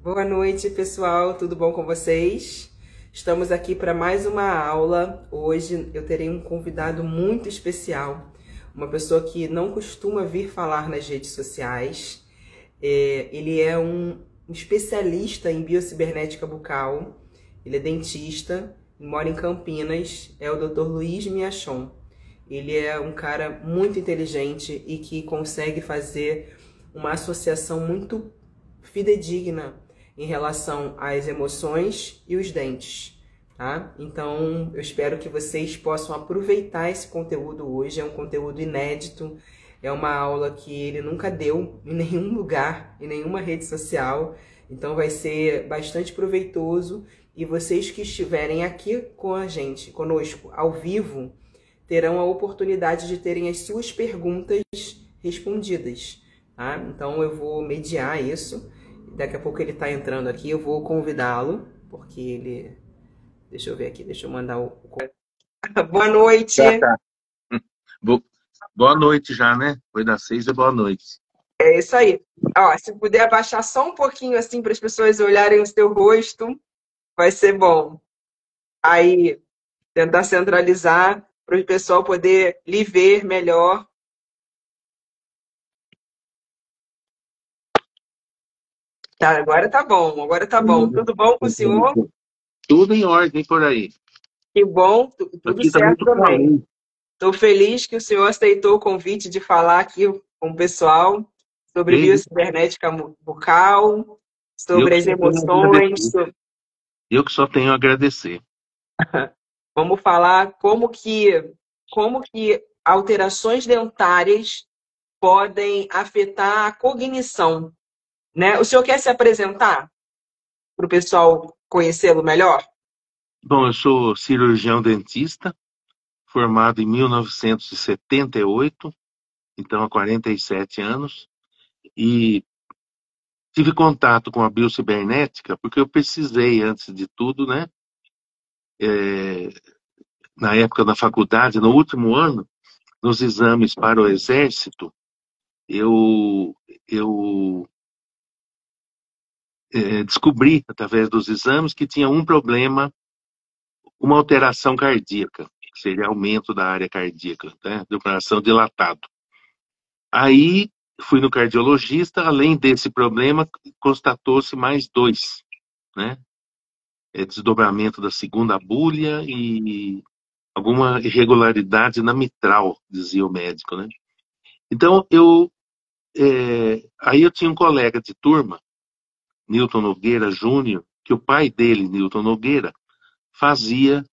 Boa noite, pessoal. Tudo bom com vocês? Estamos aqui para mais uma aula. Hoje eu terei um convidado muito especial, uma pessoa que não costuma vir falar nas redes sociais. Ele é um especialista em biocibernética bucal. Ele é dentista, mora em Campinas. É o Dr. Luiz Miachon. Ele é um cara muito inteligente e que consegue fazer uma associação muito fidedigna em relação às emoções e os dentes, tá? Então, eu espero que vocês possam aproveitar esse conteúdo hoje. É um conteúdo inédito, é uma aula que ele nunca deu em nenhum lugar, em nenhuma rede social. Então, vai ser bastante proveitoso. E vocês que estiverem aqui com a gente, conosco, ao vivo, terão a oportunidade de terem as suas perguntas respondidas, tá? Então, eu vou mediar isso. Daqui a pouco ele tá entrando aqui, eu vou convidá-lo, porque ele... Deixa eu ver aqui, deixa eu mandar o... Boa noite! Já tá. Bo- Boa noite já, né? Foi das 6 e boa noite. É isso aí. Ó, se puder abaixar só um pouquinho assim para as pessoas olharem o seu rosto, vai ser bom. Aí, tentar centralizar para o pessoal poder lhe ver melhor. Tá, agora tá bom, agora tá bom. Tudo bom com o senhor? Tudo em ordem por aí. Que bom, tudo Aqui tá certo muito também. calor. Estou feliz que o senhor aceitou o convite de falar aqui com o pessoal sobre E biocibernética bucal, Eu sobre que as só tenho a emoções. agradecer. Eu que só tenho a agradecer. Vamos falar como que alterações dentárias podem afetar a cognição, né? O senhor quer se apresentar para o pessoal conhecê-lo melhor? Bom, eu sou cirurgião dentista, formado em 1978, então há 47 anos, e tive contato com a biocibernética porque eu precisei, antes de tudo, né? é, Na época da faculdade, no último ano, nos exames para o Exército, eu, eu descobri, através dos exames, que tinha um problema, uma alteração cardíaca, que seria aumento da área cardíaca, né, do coração dilatado. Aí fui no cardiologista, além desse problema, constatou-se mais dois, né? Desdobramento da segunda búlia e alguma irregularidade na mitral, dizia o médico, né? Então, aí eu tinha um colega de turma, Newton Nogueira Júnior, que o pai dele, Newton Nogueira,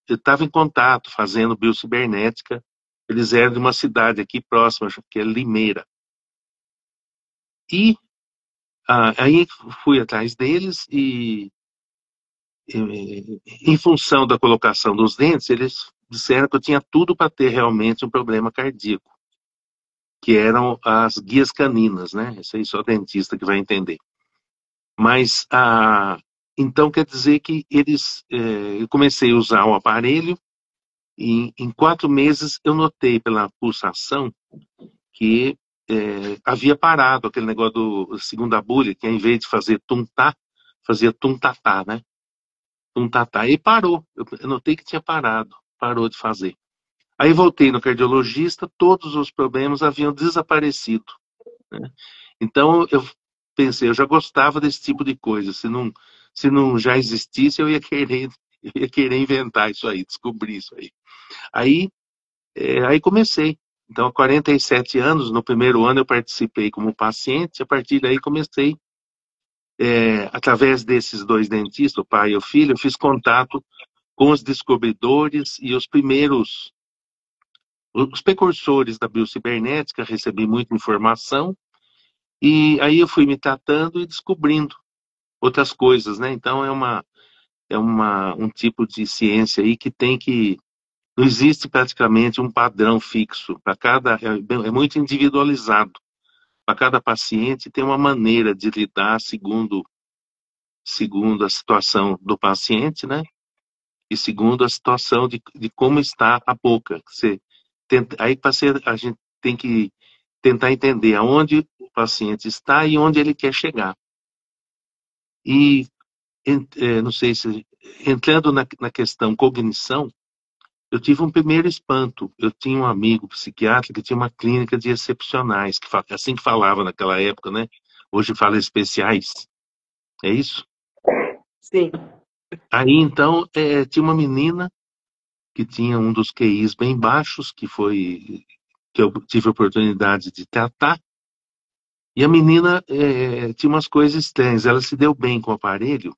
eu estava em contato, fazendo biocibernética. Eles eram de uma cidade aqui próxima, que é Limeira. E aí fui atrás deles em função da colocação dos dentes, eles disseram que eu tinha tudo para ter realmente um problema cardíaco, que eram as guias caninas, né? Isso aí só dentista que vai entender. Mas, então quer dizer que eu comecei a usar o aparelho e em 4 meses eu notei pela pulsação que havia parado aquele negócio do segunda bulha, que em vez de fazer tum-tá, fazia tum-tatá, né? Tum-tatá. E parou. Eu notei que tinha parado. Parou de fazer. Aí voltei no cardiologista, todos os problemas haviam desaparecido, né? Então eu pensei, eu já gostava desse tipo de coisa. Se não já existisse, eu ia querer inventar isso aí, descobrir isso aí. Aí comecei. Então, há 47 anos, no primeiro ano eu participei como paciente, a partir daí comecei, através desses dois dentistas, o pai e o filho, eu fiz contato com os descobridores e os precursores da biocibernética, recebi muita informação, e aí eu fui me tratando e descobrindo outras coisas, né? Então, um tipo de ciência aí que não existe praticamente um padrão fixo. É muito individualizado. Para cada paciente tem uma maneira de lidar segundo a situação do paciente, né? E segundo a situação de como está a boca. Aí a gente tem que tentar entender aonde o paciente está e onde ele quer chegar. E, não sei se, entrando na questão cognição, eu tive um primeiro espanto. Eu tinha um amigo psiquiatra que tinha uma clínica de excepcionais, assim que falava naquela época, né? Hoje fala especiais, é isso? Sim. Aí, então, tinha uma menina que tinha um dos QIs bem baixos, que eu tive a oportunidade de tratar, e a menina tinha umas coisas estranhas. Ela se deu bem com o aparelho,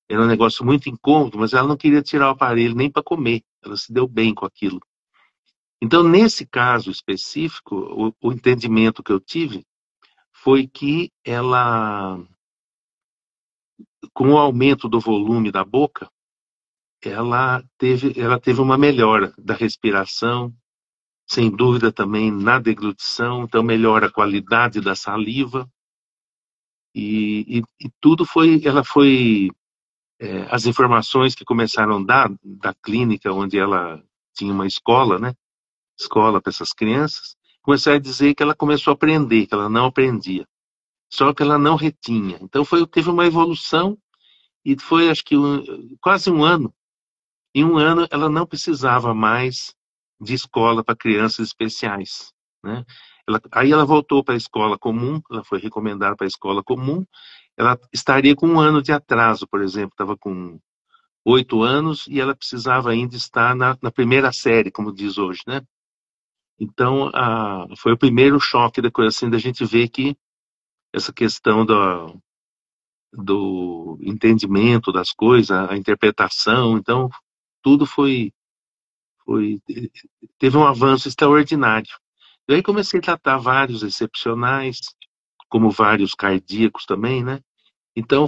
era um negócio muito incômodo, mas ela não queria tirar o aparelho nem para comer. Ela se deu bem com aquilo. Então, nesse caso específico, o entendimento que eu tive foi que ela, com o aumento do volume da boca, ela teve uma melhora da respiração, sem dúvida também na deglutição, então melhora a qualidade da saliva e tudo as informações que começaram a dar da clínica onde ela tinha uma escola, né, escola para essas crianças, começaram a dizer que ela começou a aprender, que ela não aprendia, só que ela não retinha. Então teve uma evolução e foi acho que quase um ano. Em um ano, ela não precisava mais de escola para crianças especiais, né? Aí ela voltou para a escola comum, ela foi recomendada para a escola comum. Ela estaria com um ano de atraso, por exemplo, estava com 8 anos e ela precisava ainda estar na primeira série, como diz hoje, né? Então, foi o primeiro choque da coisa, assim, da gente ver que essa questão do entendimento das coisas, a interpretação, então, tudo foi, teve um avanço extraordinário. E aí comecei a tratar vários excepcionais, como vários cardíacos também, né? Então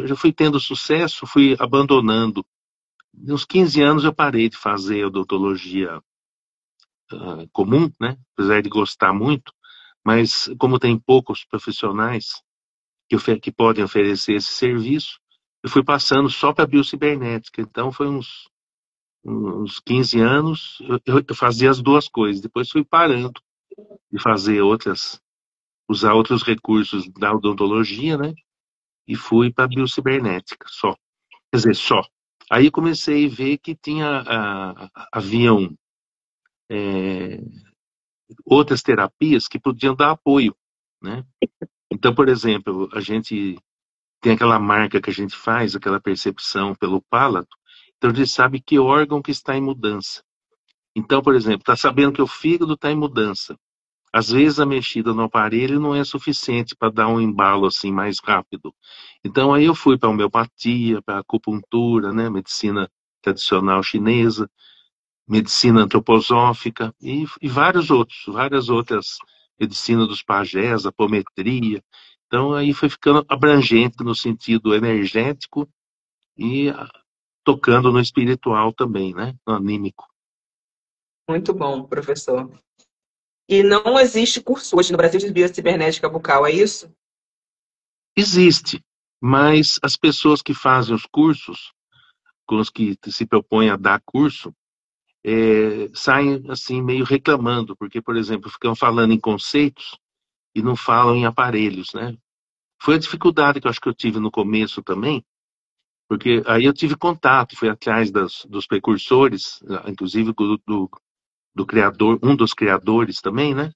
já fui tendo sucesso, fui abandonando. Nos 15 anos eu parei de fazer odontologia comum, né? Apesar de gostar muito, mas como tem poucos profissionais que podem oferecer esse serviço, eu fui passando só para a biocibernética. Então foi uns 15 anos, eu fazia as duas coisas. Depois fui parando de fazer usar outros recursos da odontologia, né? E fui para a biocibernética, só. Quer dizer, só. Aí comecei a ver que haviam é, outras terapias que podiam dar apoio, né? Então, por exemplo, a gente tem aquela marca que a gente faz, aquela percepção pelo palato, então a gente sabe que órgão que está em mudança. Então, por exemplo, está sabendo que o fígado está em mudança. Às vezes a mexida no aparelho não é suficiente para dar um embalo assim mais rápido. Então aí eu fui para a homeopatia, para a acupuntura, né, medicina tradicional chinesa, medicina antroposófica e várias outras, medicina dos pajés, apometria. Então aí foi ficando abrangente no sentido energético e tocando no espiritual também, né, no anímico. Muito bom, professor. E não existe curso hoje no Brasil de biocibernética bucal, é isso? Existe, mas as pessoas que fazem os cursos, com os que se propõem a dar curso, saem assim meio reclamando, porque, por exemplo, ficam falando em conceitos e não falam em aparelhos, né? Foi a dificuldade que eu acho que eu tive no começo também, porque aí eu tive contato, fui atrás dos precursores, inclusive do criador, um dos criadores também, né?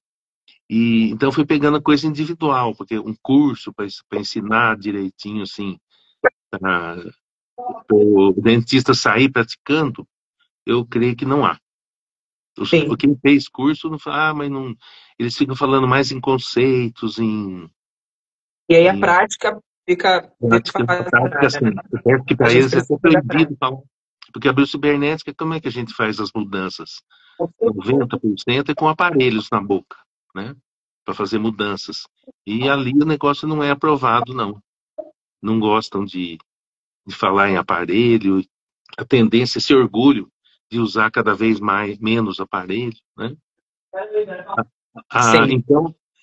E então fui pegando a coisa individual, porque um curso para ensinar direitinho, assim, para o dentista sair praticando, eu creio que não há. Sim. Quem fez curso não fala, mas não. Eles ficam falando mais em conceitos, E aí a em fica prática, fazendo, né? assim. Eu penso que A para gente eles é até precisa da prática. proibido falar. Porque a biocibernética, como é que a gente faz as mudanças? 90% é com aparelhos na boca, né? Para fazer mudanças. E ali o negócio não é aprovado, não. Não gostam de falar em aparelho. A tendência, esse orgulho de usar cada vez menos aparelho, né? Sim.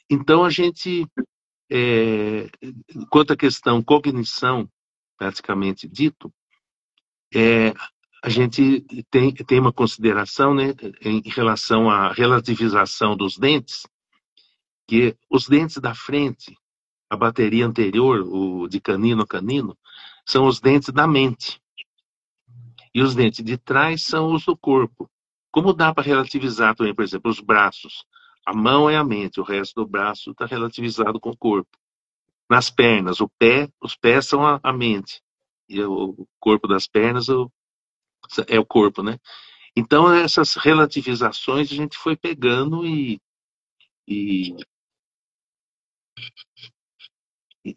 Então a gente, é, quanto à questão cognição, praticamente dito, é, a gente tem uma consideração, né, em relação à relativização dos dentes, que os dentes da frente, a bateria anterior, o de canino a canino, são os dentes da mente. E os dentes de trás são os do corpo. Como dá para relativizar também, por exemplo, os braços? A mão é a mente, o resto do braço está relativizado com o corpo. Nas pernas, os pés são a mente. E o corpo das pernas é o corpo, né? Então, essas relativizações a gente foi pegando e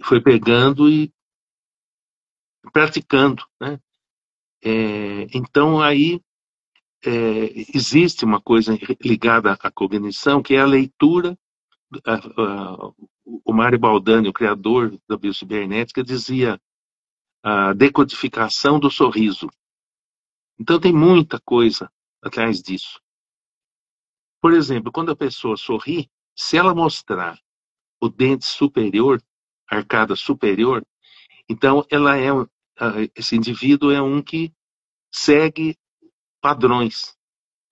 foi pegando e praticando, né? Então, aí existe uma coisa ligada à cognição, que é a leitura. O Mário Baldani, o criador da biocibernética, dizia a decodificação do sorriso. Então, tem muita coisa atrás disso. Por exemplo, quando a pessoa sorri, se ela mostrar o dente superior, a arcada superior, então esse indivíduo é um que segue padrões,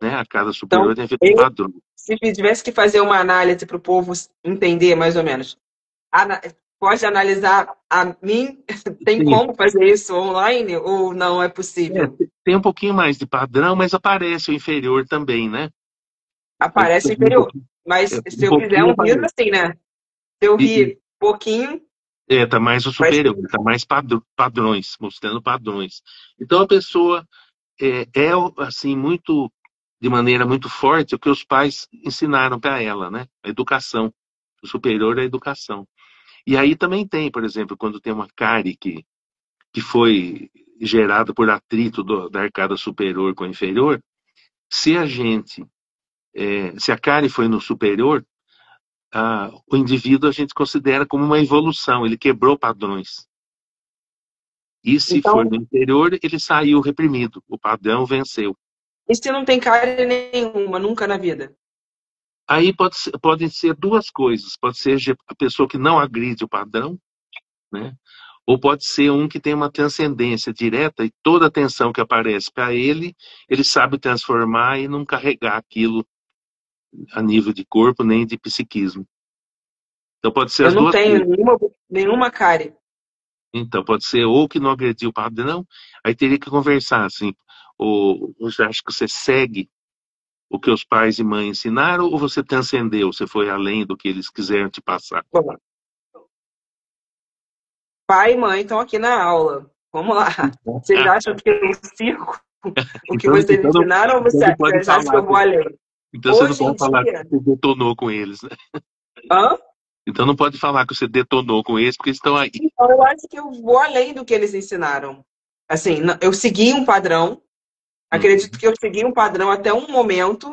né? A arcada Então, superior tem a ver com eu, padrões. se tivesse que fazer uma análise para o povo entender mais ou menos, pode analisar a mim? Tem Sim, como fazer isso online ou não é possível? tem um pouquinho mais de padrão, mas aparece o inferior também, né? Aparece o inferior. Mas se Um eu fizer pouquinho um riso aparece. assim, né? Se eu E, rir pouquinho, tá mais o vai superior, ser. tá mais padrões, mostrando padrões. Então a pessoa assim, muito, de maneira muito forte, o que os pais ensinaram para ela, né? A educação. O superior é a educação. E aí também tem, por exemplo, quando tem uma cárie que foi gerada por atrito da arcada superior com a inferior, se a gente, se a cárie foi no superior, o indivíduo a gente considera como uma evolução, ele quebrou padrões. E se for Então, no interior, ele saiu reprimido, o padrão venceu. e se não tem cárie nenhuma, nunca na vida? Aí podem ser duas coisas. Pode ser a pessoa que não agride o padrão, né? Ou pode ser um que tem uma transcendência direta e toda a tensão que aparece para ele, ele sabe transformar e não carregar aquilo a nível de corpo nem de psiquismo. Então pode ser Eu as não duas tenho coisas. nenhuma cárie. Então pode ser ou que não agrediu o padrão, aí teria que conversar assim. Ou você acha que você segue o que os pais e mães ensinaram ou você transcendeu, você foi além do que eles quiseram te passar? Bom, pai e mãe estão aqui na aula. Vamos lá. Vocês acham que eu sigo o que Então, vocês ensinaram ou então não pode vocês acham que falar. eu vou além? Então você não Hoje em pode falar que dia, você detonou com eles, né? hã? Então não pode falar que você detonou com eles, porque eles estão aí. Então, eu acho que eu vou além do que eles ensinaram. Assim, eu segui um padrão, acredito Uhum, que eu segui um padrão até um momento,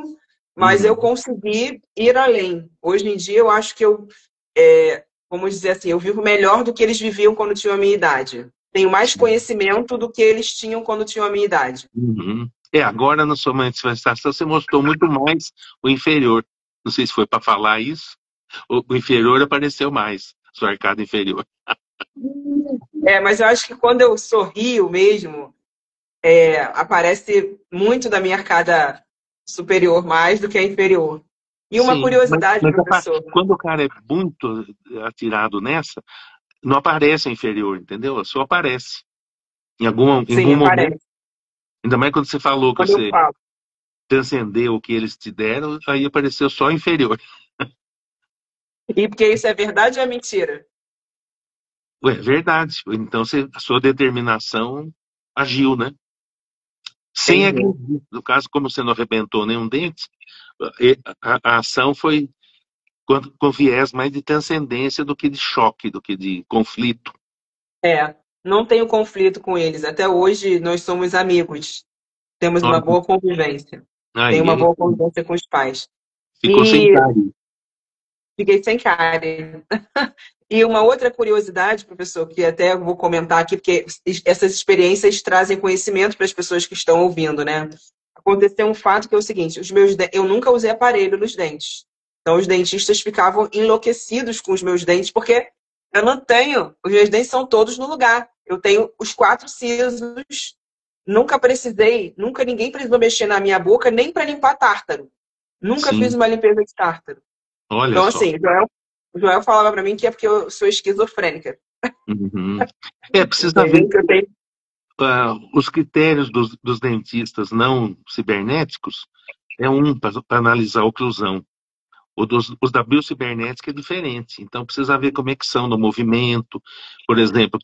mas eu uhum, consegui ir além. Hoje em dia, eu acho que vamos dizer assim, eu vivo melhor do que eles viviam quando tinham a minha idade. Tenho mais sim, conhecimento do que eles tinham quando tinham a minha idade. uhum. Agora na sua manifestação você mostrou muito mais o inferior. Não sei se foi para falar isso. O inferior apareceu mais, sua arcada inferior. Mas eu acho que quando eu sorrio mesmo, aparece muito da minha arcada superior mais do que a inferior. E uma Sim, curiosidade, professor. quando o cara é muito atirado nessa, não aparece a inferior, entendeu? Só aparece. Em Sim, algum momento, aparece. ainda mais quando você falou que Quando eu você falo. transcendeu o que eles te deram, aí apareceu só inferior. E porque isso é verdade ou é mentira? Ué, verdade. Então a sua determinação agiu, né? Sem Entendi. agredir. No caso, como você não arrebentou nenhum dente, a ação foi com viés mais de transcendência do que de choque, do que de conflito. Não tenho conflito com eles. Até hoje nós somos amigos. Temos uma Olha, boa convivência. Tenho uma aí boa convivência com os pais. ficou sem E carinho. fiquei sem cárie. E uma outra curiosidade, professor, que até eu vou comentar aqui, porque essas experiências trazem conhecimento para as pessoas que estão ouvindo, né? Aconteceu um fato que é o seguinte: eu nunca usei aparelho nos dentes. Então, os dentistas ficavam enlouquecidos com os meus dentes, porque eu não tenho, os meus dentes são todos no lugar. Eu tenho os 4 sisos, nunca precisei, nunca ninguém precisou mexer na minha boca, nem para limpar tártaro. Nunca fiz Sim, uma limpeza de tártaro. olha Então, só. assim, O Joel falava pra mim que é porque eu sou esquizofrênica. Uhum. Eu Precisa ver tenho, que eu tenho... os critérios dos dentistas não cibernéticos é um para analisar a oclusão. Os da biocibernética é diferente. Então, precisa ver como é que são no movimento. Por exemplo,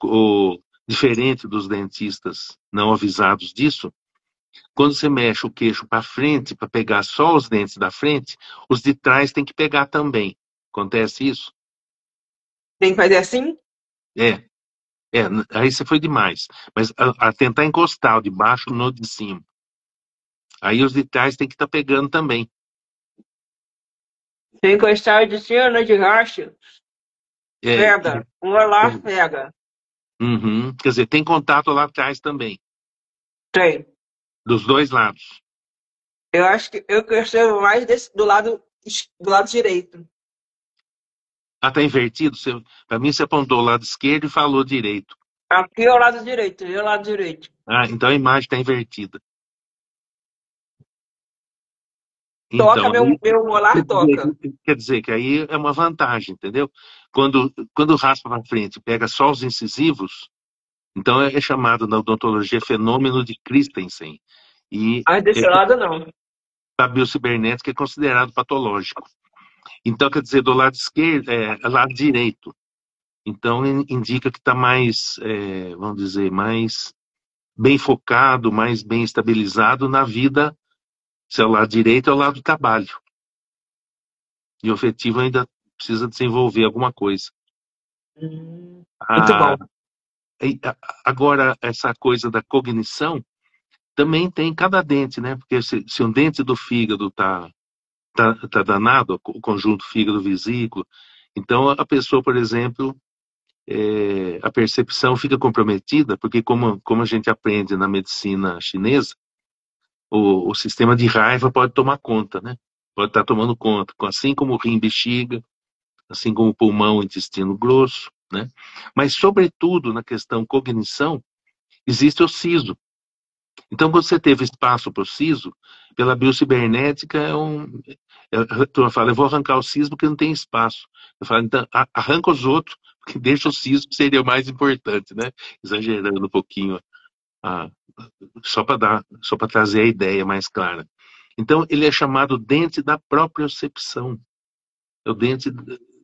diferente dos dentistas não avisados disso, quando você mexe o queixo para frente, para pegar só os dentes da frente, os de trás tem que pegar também. Acontece isso? Tem que fazer assim? É, aí você foi demais. Mas a tentar encostar o de baixo no de cima. Aí os de trás tem que estar pegando também. Tem que encostar de cima de baixo. É, Pega. Uma lá, pega. uhum. Quer dizer, tem contato lá atrás também, Tem. dos dois lados. Eu acho que eu percebo mais do lado direito. Ah, tá invertido? Para mim, você apontou o lado esquerdo e falou direito. Aqui é o lado direito, e o lado direito. Ah, então a imagem está invertida. Toca, Então, meu molar toca. quer dizer que aí é uma vantagem, entendeu? Quando raspa para frente, pega só os incisivos, então é chamado na odontologia fenômeno de Christensen. E Mas desse lado não. a biocibernética é considerado patológico. Então, quer dizer, do lado esquerdo, lado direito. Então, indica que está mais, vamos dizer, mais bem focado, mais bem estabilizado na vida, se é o lado direito, é o lado do trabalho. E o afetivo ainda precisa desenvolver alguma coisa. Muito Ah, bom. agora, essa coisa da cognição também tem cada dente, né? Porque se um dente do fígado tá danado, o conjunto fígado-vesícula, então a pessoa, por exemplo, a percepção fica comprometida, porque como a gente aprende na medicina chinesa, o sistema de raiva pode tomar conta, né? Pode estar tomando conta, assim como o rim, bexiga, assim como o pulmão, o intestino grosso, né? Mas, sobretudo, na questão cognição, existe o siso. Então, quando você teve espaço para o siso, pela biocibernética, a turma fala, eu vou arrancar o siso porque não tem espaço. Eu falo, então, arranca os outros, porque deixa o siso que seria o mais importante, né? Exagerando um pouquinho, a, só para trazer a ideia mais clara. Então, ele é chamado dente da propriocepção. É o dente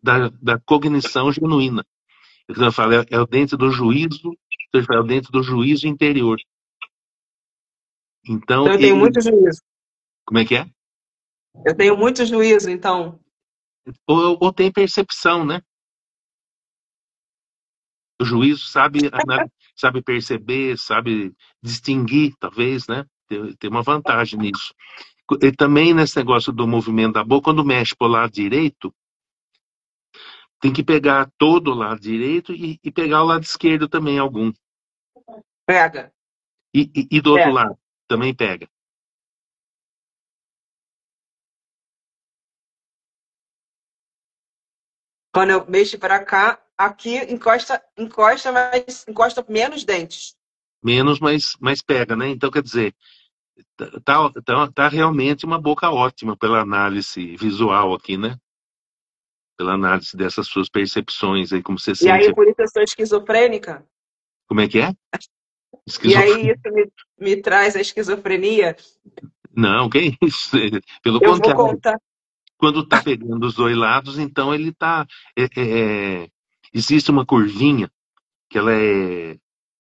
da cognição genuína. Então, eu falo, é o dente do juízo, então, é o dente do juízo interior. Então, Então eu tenho ele. muito juízo. Como é que é? Eu tenho muito juízo, então. Ou tem percepção, né? O juízo sabe perceber, sabe distinguir, talvez, né? Tem uma vantagem nisso. E também nesse negócio do movimento da boca, quando mexe para o lado direito, tem que pegar todo o lado direito e pegar o lado esquerdo também, algum. Pega. E do outro Pega. lado, também pega. Quando eu mexo para cá, aqui encosta, mas encosta menos dentes. Menos, mas pega, né? Então, quer dizer, tá realmente uma boca ótima pela análise visual aqui, né? Pela análise dessas suas percepções aí, como você E aí, sente. por isso eu sou esquizofrênica. Como é que é? E aí, Esquizofrenia. isso me traz a esquizofrenia. Não, que isso? Pelo Eu vou contrário, contar. quando tá pegando os dois lados, então ele tá. Existe uma curvinha que ela é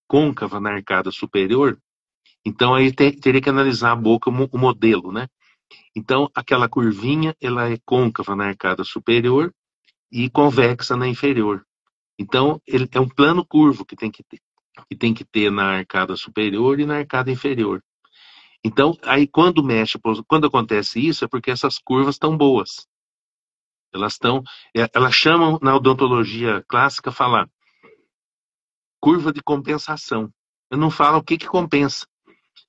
côncava na arcada superior, então aí teria que analisar a boca, o modelo, né? Então, aquela curvinha, ela é côncava na arcada superior e convexa na inferior. Então, ele é um plano curvo que tem que ter na arcada superior e na arcada inferior. Então, aí quando acontece isso, é porque essas curvas estão boas. Elas chamam na odontologia clássica falar curva de compensação. Eu não falo o que compensa.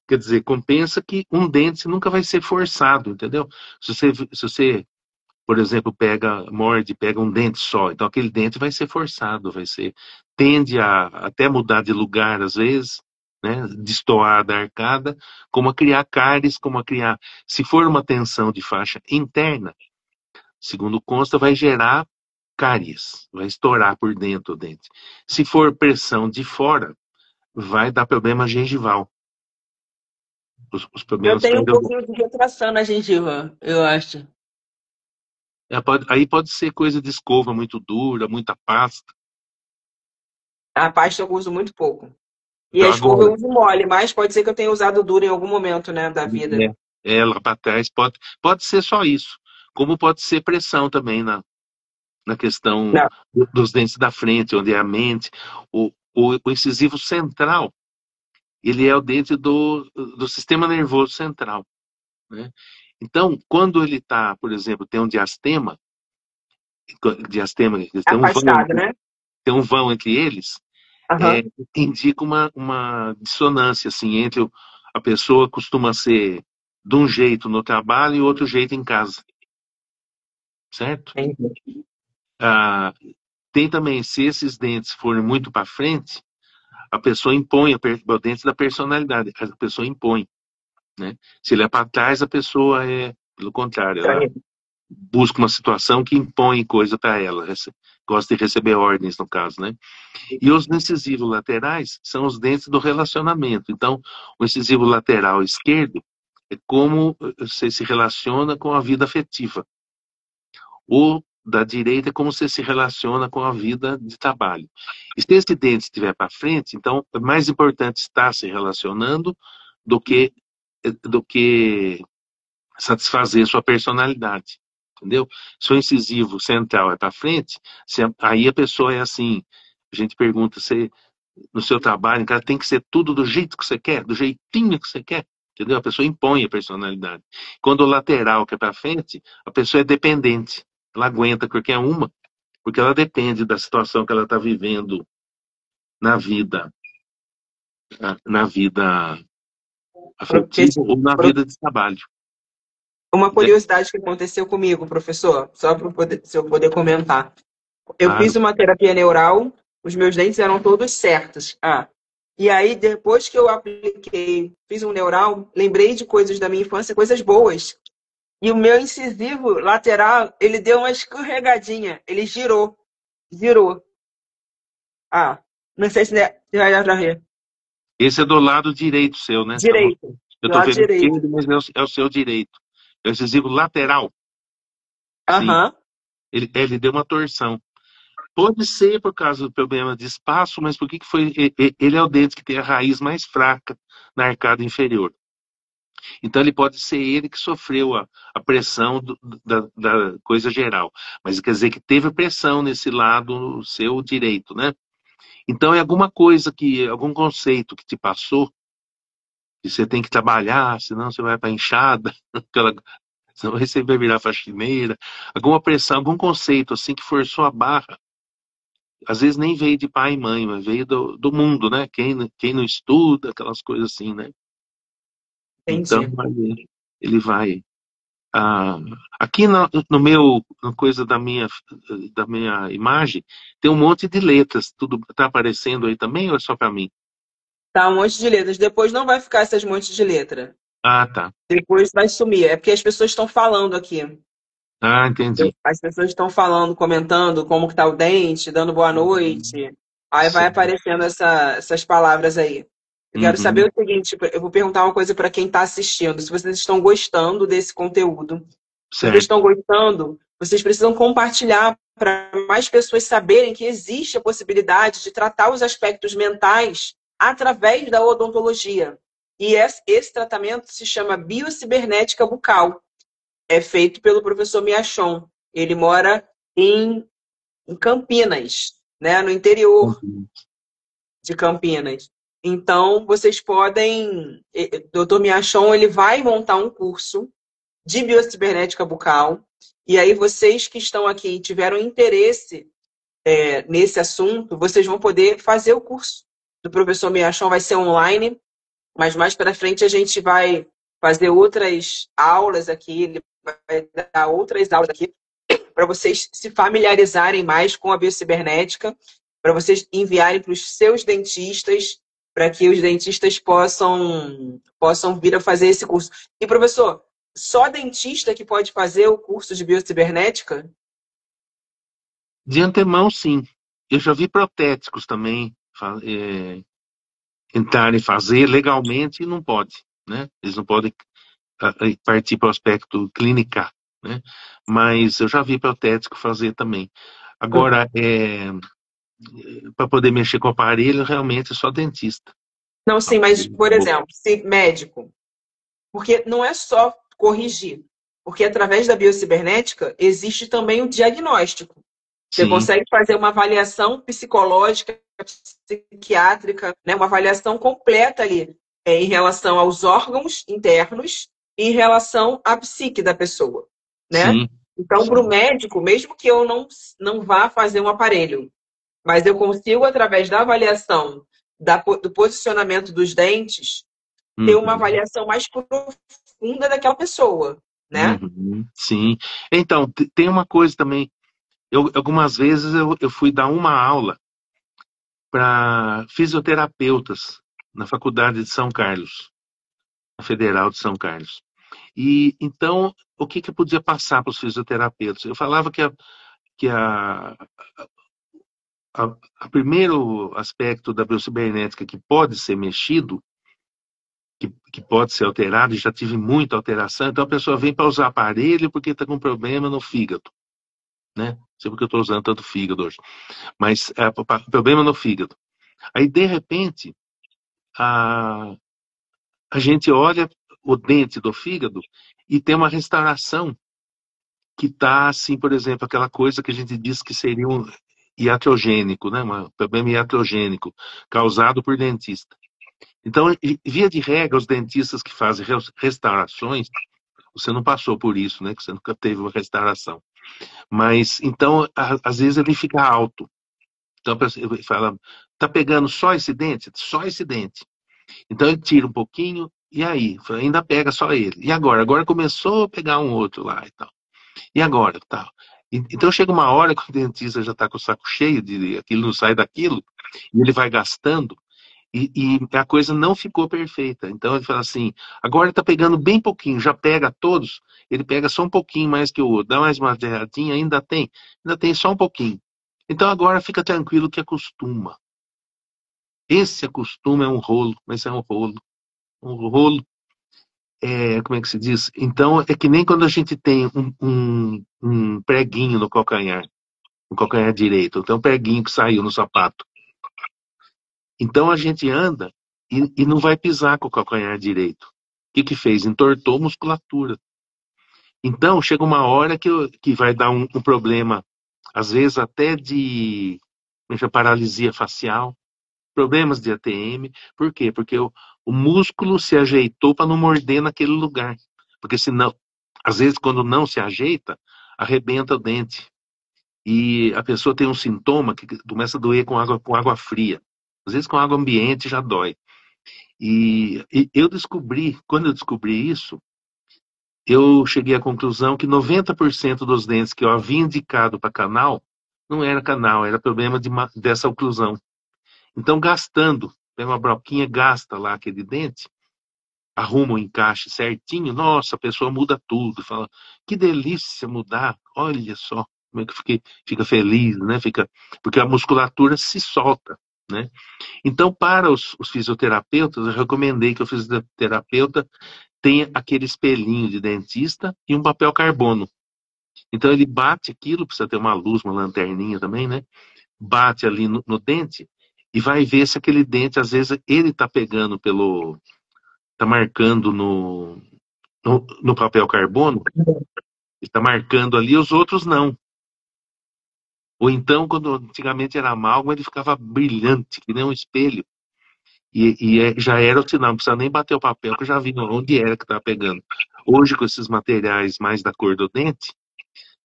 Quer dizer, compensa que um dente nunca vai ser forçado, entendeu? Se você, por exemplo, morde, pega um dente só, então aquele dente vai ser forçado, tende a até mudar de lugar às vezes, né, destoar da arcada, como a criar cáries, se for uma tensão de faixa interna, segundo consta, vai gerar cáries, vai estourar por dentro o dente. Se for pressão de fora, vai dar problema gengival. Os Eu problemas tenho um periodontológicos. pouquinho de retração na gengiva, eu acho. Aí pode ser coisa de escova muito dura, muita pasta. A pasta eu uso muito pouco. E a Então escova agora, eu uso mole, mas pode ser que eu tenha usado duro em algum momento, né, da vida. né, ela para trás pode ser só isso, como pode ser pressão também na questão Não, dos dentes da frente, onde é a mente. O incisivo central, ele é o dente do sistema nervoso central, né? Então, quando ele está, por exemplo, tem um diastema, é afastado, né? tem um vão entre eles, é, Aham, indica uma dissonância, assim, entre a pessoa costuma ser de um jeito no trabalho e outro jeito em casa, certo? entendi. Ah, tem também, se esses dentes forem muito para frente, a pessoa impõe o dente da personalidade, a pessoa impõe, né? Se ele é para trás, a pessoa é, pelo contrário, ela busca uma situação que impõe coisa para ela, gosta de receber ordens, no caso, né? E os incisivos laterais são os dentes do relacionamento. Então, o incisivo lateral esquerdo é como você se relaciona com a vida afetiva. O da direita é como você se relaciona com a vida de trabalho. E se esse dente estiver para frente, então é mais importante estar se relacionando do que, do que satisfazer sua personalidade. Entendeu? Se o incisivo central é para frente, aí a pessoa é assim. A gente pergunta se no seu trabalho, cara, tem que ser tudo do jeito que você quer, do jeitinho que você quer. Entendeu? A pessoa impõe a personalidade. Quando o lateral que é para frente, a pessoa é dependente. Ela aguenta qualquer uma, porque ela depende da situação que ela está vivendo na vida, na vida Profe- afetiva ou na pro- vida de trabalho. Uma Entende? curiosidade que aconteceu comigo, professor, só para se eu poder comentar. Eu Claro. fiz uma terapia neural, os meus dentes eram todos certos. E aí, depois que eu apliquei, fiz um neural, lembrei de coisas da minha infância, coisas boas. E o meu incisivo lateral, ele deu uma escorregadinha, ele girou. Não sei se vai dar pra ver. Esse é do lado direito seu, né? Você tá Direito, Eu do estou lado vendo direito. esquerdo, mas é o seu direito. É o incisivo lateral. Sim. Aham, Ele deu uma torção. Pode ser por causa do problema de espaço, mas por que que foi? Ele é o dente que tem a raiz mais fraca na arcada inferior. Então ele pode ser ele que sofreu a pressão da coisa geral. Mas quer dizer que teve pressão nesse lado seu direito, né? Então é alguma coisa algum conceito que te passou, que você tem que trabalhar, senão você vai para a enxada, senão você vai virar faxineira. Alguma pressão, algum conceito assim que forçou a barra. Às vezes nem veio de pai e mãe, mas veio do mundo, né? Quem não estuda, aquelas coisas assim, né? Então, entendi. ele vai. Ah, aqui no meu, na coisa da minha imagem, tem um monte de letras. Tudo tá aparecendo aí também ou é só para mim? Tá um monte de letras. Depois não vai ficar essas montes de letra. Ah, tá. Depois vai sumir. É porque as pessoas estão falando aqui. Ah, entendi. As pessoas estão falando, comentando como que tá o dente, dando boa noite. Aí vai Certo. aparecendo essas palavras aí. Eu quero saber Uhum, o seguinte, eu vou perguntar uma coisa para quem está assistindo. Se vocês estão gostando desse conteúdo, se vocês certo. estão gostando, vocês precisam compartilhar para mais pessoas saberem que existe a possibilidade de tratar os aspectos mentais através da odontologia. E esse tratamento se chama biocibernética bucal. É feito pelo professor Miachon. Ele mora em Campinas, né, no interior Uhum. de Campinas. Então, vocês podem... Dr. Miachon, ele vai montar um curso de biocibernética bucal. E aí, vocês que estão aqui e tiveram interesse nesse assunto, vocês vão poder fazer o curso do professor Miachon. Vai ser online, mas mais para frente a gente vai fazer outras aulas aqui. Ele vai dar outras aulas aqui para vocês se familiarizarem mais com a biocibernética, para vocês enviarem para os seus dentistas, para que os dentistas possam vir a fazer esse curso. E, professor, só dentista que pode fazer o curso de biocibernética? De antemão, sim. Eu já vi protéticos também tentarem fazer legalmente e não pode, né? Eles não podem partir para o aspecto clínica, né? Mas eu já vi protético fazer também. Agora, para poder mexer com o aparelho, realmente é só dentista. Não, sim, mas, por exemplo, se médico, porque não é só corrigir, porque através da biocibernética existe também o diagnóstico. Você Sim, consegue fazer uma avaliação psicológica, psiquiátrica, né, uma avaliação completa ali, em relação aos órgãos internos e em relação à psique da pessoa, né? sim, Então, para o sim. médico, mesmo que eu não vá fazer um aparelho, mas eu consigo, através da avaliação do posicionamento dos dentes, ter uma Uhum, avaliação mais profunda daquela pessoa, né? uhum, sim. Então, tem uma coisa também. Algumas vezes eu fui dar uma aula para fisioterapeutas na Faculdade de São Carlos, na Federal de São Carlos. E então, o que que eu podia passar para os fisioterapeutas? Eu falava que a primeiro aspecto da biocibernética que pode ser mexido, que pode ser alterado, e já tive muita alteração, então a pessoa vem para usar aparelho porque está com problema no fígado, né? Não sei porque eu estou usando tanto fígado hoje, mas problema no fígado. Aí, de repente, a, a gente olha o dente do fígado e tem uma restauração que está, assim, por exemplo, aquela coisa que a gente diz que seria um iatrogênico, né? Um problema iatrogênico causado por dentista. Então, via de regra, os dentistas que fazem restaurações, você não passou por isso, né? Que você nunca teve uma restauração. Mas, então, às vezes ele fica alto. Então, a pessoa fala, tá pegando só esse dente? Só esse dente. Então, ele tira um pouquinho, e aí? Ainda pega só ele. E agora? Agora começou a pegar um outro lá e tal. E agora? Tal. Então, chega uma hora que o dentista já está com o saco cheio de aquilo, não sai daquilo, e ele vai gastando, e a coisa não ficou perfeita. Então ele fala assim: agora está pegando bem pouquinho, já pega todos, ele pega só um pouquinho mais que o outro, dá mais uma derradinha, ainda tem só um pouquinho. Então agora fica tranquilo que acostuma. Esse acostuma é um rolo, mas é um rolo. Um rolo, como é que se diz? Então é que nem quando a gente tem um preguinho no calcanhar direito, tem um preguinho que saiu no sapato. Então a gente anda e não vai pisar com o calcanhar direito. O que que fez? Entortou a musculatura. Então chega uma hora que vai dar um problema, às vezes até de paralisia facial, problemas de ATM. Por quê? Porque o músculo se ajeitou para não morder naquele lugar. Porque senão, às vezes quando não se ajeita, arrebenta o dente. E a pessoa tem um sintoma que começa a doer com água fria. Às vezes com água ambiente já dói. E eu descobri, quando eu descobri isso, eu cheguei à conclusão que 90% dos dentes que eu havia indicado para canal não era canal, era problema dessa oclusão. Então, gastando, pega uma broquinha, gasta lá aquele dente, arruma o encaixe certinho, nossa, a pessoa muda tudo, fala, que delícia mudar, olha só como é que fica feliz, né? Porque a musculatura se solta, né? Então, para os fisioterapeutas, eu recomendei que o fisioterapeuta tenha aquele espelhinho de dentista e um papel carbono. Então, ele bate aquilo, precisa ter uma luz, uma lanterninha também, né? Bate ali no dente e vai ver se aquele dente, às vezes, ele está pegando está marcando no papel carbono, está marcando ali, os outros não. Ou então, quando antigamente era amálgama, ele ficava brilhante, que nem um espelho. Já era o sinal, não precisa nem bater o papel, que eu já vi onde era que estava pegando. Hoje, com esses materiais mais da cor do dente,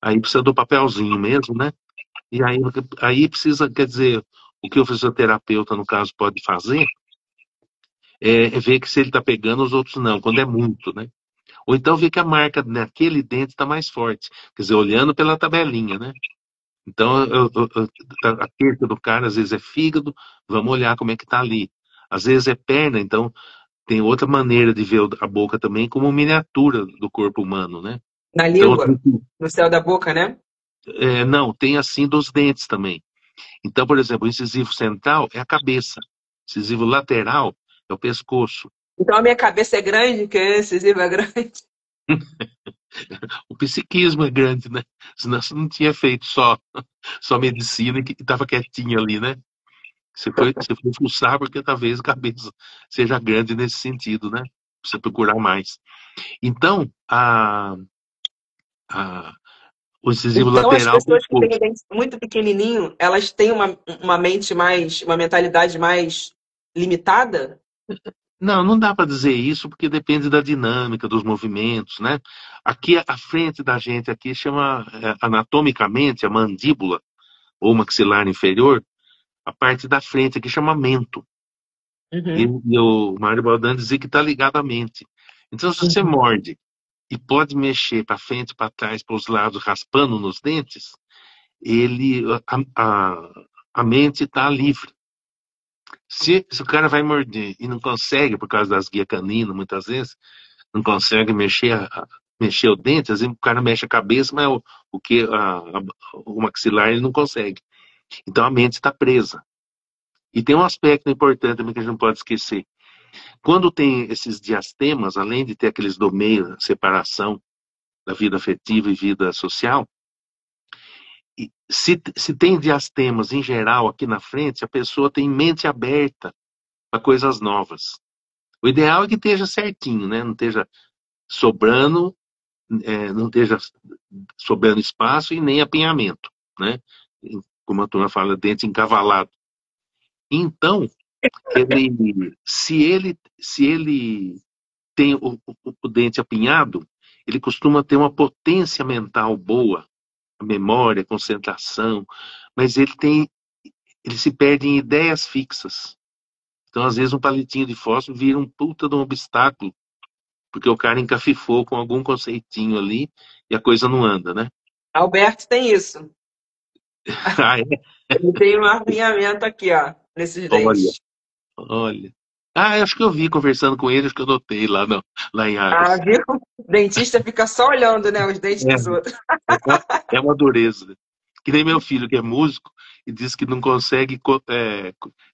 aí precisa do papelzinho mesmo, né? E aí precisa, quer dizer, o que o fisioterapeuta, no caso, pode fazer é ver que se ele está pegando, os outros não, quando é muito, né? Ou então ver que a marca naquele dente está mais forte. Quer dizer, olhando pela tabelinha, né? Então, a perca do cara, às vezes é fígado, vamos olhar como é que tá ali. Às vezes é perna, então tem outra maneira de ver a boca também como miniatura do corpo humano, né? Na Então, língua, no céu da boca, né? Não, tem assim dos dentes também. Então, por exemplo, o incisivo central é a cabeça, o incisivo lateral é o pescoço. Então a minha cabeça é grande, que a incisiva é grande. O psiquismo é grande, né? Senão você não tinha feito só medicina e estava quietinho ali, né? Você foi fuçar porque talvez a cabeça seja grande nesse sentido, né? Você procurar mais. Então, a, o incisivo Então as lateral, pessoas que têm pescoço. o dente muito pequenininho, elas têm uma mente mais, uma mentalidade mais limitada? Não, não dá para dizer isso porque depende da dinâmica, dos movimentos, né? Aqui, a frente da gente aqui chama, anatomicamente, a mandíbula, ou maxilar inferior, a parte da frente aqui chama mento. E, Uhum. e o Mário Baldan dizia que está ligado à mente. Então, se você Uhum. morde e pode mexer para frente, para trás, para os lados, raspando nos dentes, ele, a mente está livre. Se o cara vai morder e não consegue, por causa das guias caninas, muitas vezes, não consegue mexer o dente, às vezes o cara mexe a cabeça, mas o maxilar ele não consegue. Então a mente está presa. E tem um aspecto importante também que a gente não pode esquecer. Quando tem esses diastemas, além de ter aqueles do meio, separação da vida afetiva e vida social, e se tem diastemas em geral aqui na frente, a pessoa tem mente aberta para coisas novas. O ideal é que esteja certinho, né? Não esteja sobrando, não esteja sobrando espaço e nem apinhamento, né? Como a turma fala, dente encavalado. Então, se ele tem o dente apinhado, ele costuma ter uma potência mental boa, a memória, a concentração, mas ele se perde em ideias fixas. Então, às vezes, um palitinho de fósforo vira um puta de um obstáculo, porque o cara encafifou com algum conceitinho ali e a coisa não anda, né? Alberto tem isso. Ah, é? Ele tem um arranhamento aqui, ó, nesses Olha, dentes. olha. Ah, acho que eu vi conversando com ele, acho que eu notei lá, não, lá em Ah, Agras. viu? O dentista fica só olhando, né, os dentes É, dos outros. é uma dureza. Que nem meu filho, que é músico, e diz que não consegue,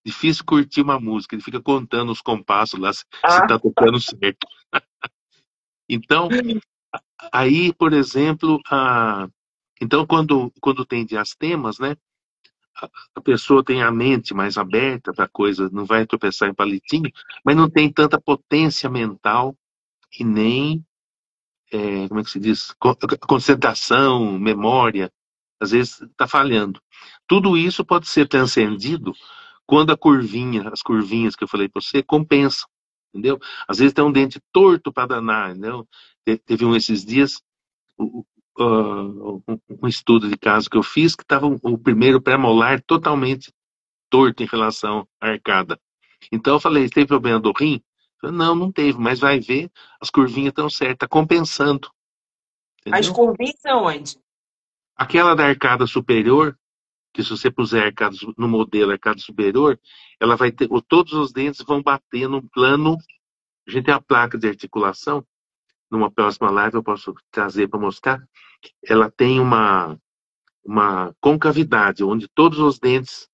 difícil curtir uma música, ele fica contando os compassos lá, se Ah, tá tocando certo. Então, aí, por exemplo, então quando tem diastemas, né, a pessoa tem a mente mais aberta para coisa, não vai tropeçar em palitinho, mas não tem tanta potência mental e nem, como é que se diz, concentração, memória, às vezes está falhando. Tudo isso pode ser transcendido quando as curvinhas que eu falei para você, compensam, entendeu? Às vezes tem um dente torto para danar, entendeu? Teve um esses dias, um estudo de caso que eu fiz, que estava o primeiro pré-molar totalmente torto em relação à arcada. Então eu falei, teve problema do rim? Eu falei, não, não teve, mas vai ver, as curvinhas estão certas, está compensando, as entendeu? curvinhas são onde? Aquela da arcada superior, que se você puser arcada, no modelo arcada superior, ela vai ter, todos os dentes vão bater no plano. A gente tem a placa de articulação, numa próxima live eu posso trazer para mostrar. Ela tem uma concavidade, onde todos os dentes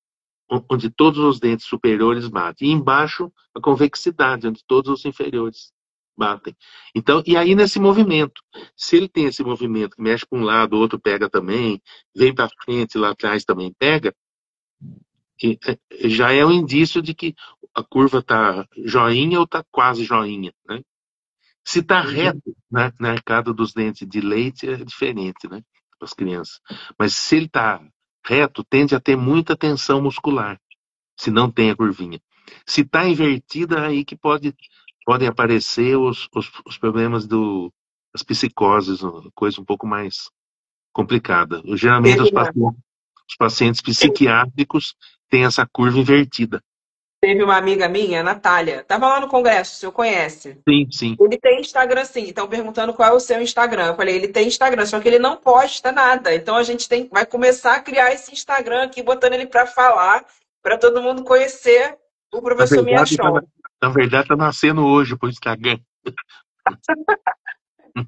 superiores batem. E embaixo, a convexidade, onde todos os inferiores batem. Então, e aí nesse movimento, se ele tem esse movimento que mexe para um lado, o outro pega também, vem para frente, lá atrás também pega, já é um indício de que a curva está joinha ou está quase joinha, né? Se está Uhum. reto na arcada dos dentes de leite, é diferente, né? Para as crianças. Mas se ele está reto, tende a ter muita tensão muscular, se não tem a curvinha. Se está invertida, aí que podem aparecer os problemas das psicoses, coisa um pouco mais complicada. Geralmente, Teve os pacientes psiquiátricos têm essa curva invertida. teve uma amiga minha, a Natália, tava lá no congresso, o senhor conhece? Sim, sim. Ele tem Instagram sim, estão perguntando qual é o seu Instagram. Eu falei, ele tem Instagram, só que ele não posta nada. Então a gente vai começar a criar esse Instagram aqui, botando ele para falar, para todo mundo conhecer o Na professor verdade, está Miachon. na verdade, tá nascendo hoje pro Instagram.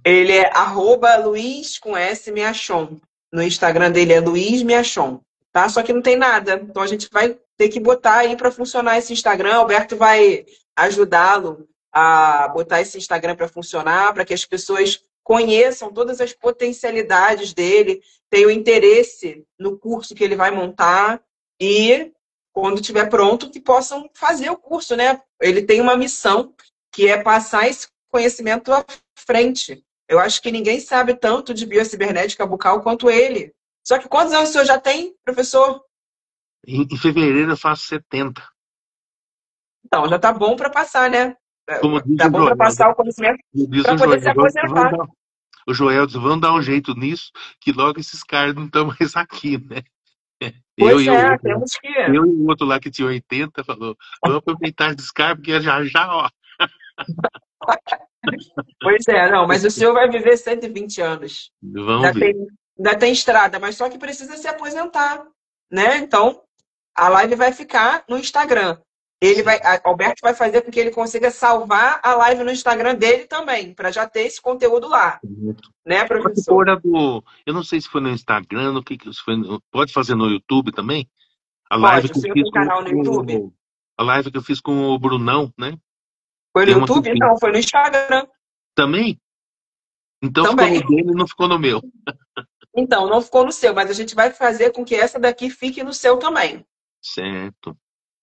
Ele é arroba Luiz com S Miachon. No Instagram dele é Luiz Miachon, tá? Só que não tem nada. Então a gente vai ter que botar aí para funcionar esse Instagram. Alberto vai ajudá-lo a botar esse Instagram para funcionar, para que as pessoas conheçam todas as potencialidades dele, tenham interesse no curso que ele vai montar e, quando estiver pronto, que possam fazer o curso, né? Ele tem uma missão que é passar esse conhecimento à frente. Eu acho que ninguém sabe tanto de biocibernética bucal quanto ele. Só que quantos anos o senhor já tem, professor? Em fevereiro eu faço 70. Então, já tá bom para passar, né? Como diz Tá o bom para Joel, passar o conhecimento diz para o poder Joel, se aposentar. o Joel diz, vamos dar um jeito nisso, que logo esses caras não estão mais aqui, né? Eu Pois e o é, outro lá, temos que. eu e o outro lá que tinha 80 falou, vamos aproveitar esses caras, porque já já, ó. Pois é, não, mas o senhor vai viver 120 anos. Vamos Ainda ver. tem, ainda tem estrada, mas só que precisa se aposentar, né? Então, a live vai ficar no Instagram. Sim. Alberto vai fazer com que ele consiga salvar a live no Instagram dele também, para já ter esse conteúdo lá, né, Pode professor? pôr eu não sei se foi no Instagram, se foi pode fazer no YouTube também? A live Pode. O que eu senhor fiz tem canal no YouTube? a live que eu fiz com o Brunão, né? Foi no Tem uma YouTube? Não, foi no Instagram também. Então ficou no também. dele e não ficou no meu. Então, não ficou no seu, mas a gente vai fazer com que essa daqui fique no seu também, Certo.